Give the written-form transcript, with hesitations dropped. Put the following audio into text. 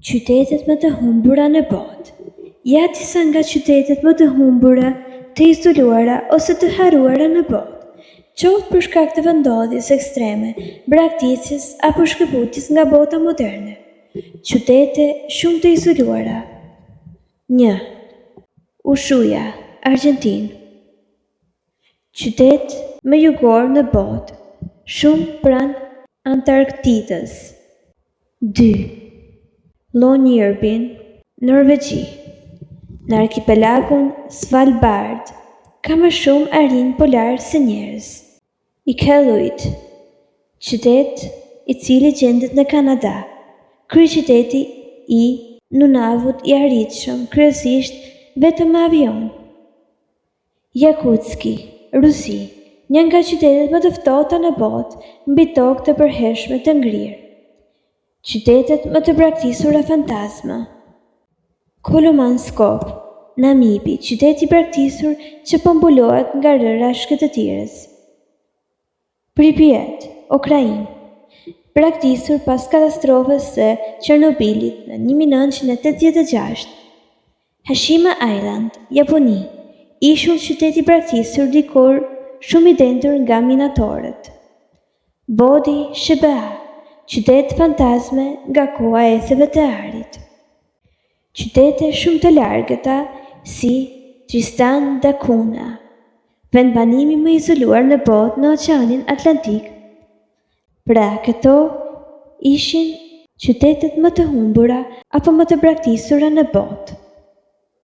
Qytetet më të humbura në botë. Ja disa nga qytetet më të humbura, të izoluara ose të harruara në botë, qoftë për shkak të vendodhjes ekstreme, braktisjes apo shkëputjes nga bota moderne. Qytete shumë të izoluara. 1. Ushuaia, Argjentinë. Qytet më jugor në botë, shumë pranë Antarktidës. 2. Longyearbyen, Norvegji. Në arkipelagun Svalbard, ka më shumë arinj polar se njerëz. Iqaluit, qytet i cili gjendet në Kanada, kryeqyteti i Nunavut i arritshëm kryesisht vetëm me avion. Jakutski, Rusi, një nga qytetet më të ftohta në botë, mbi tokë të përhershme të ngrirë. Qytetet më të braktisura fantazma. Kolomanskop, Namibi, qytet i braktisur që po mbulohet nga rëra shkëtëtirës. Pripyat, Ukrainë, braktisur pas katastrofës së Çernobilit në 1986. Hashima Island, Japoni, ishull qytet i braktisur dikur shumë i dendur nga minatorët. Bodi Sheba, qytet fantazme nga koha e etheve të arit. Qytete shumë të largëta si Tristan da Cunha, vend banimi më izoluar në botë në Oqeanin Atlantik. Pra, këto ishin qytetet më të humbura apo më të braktisura në botë.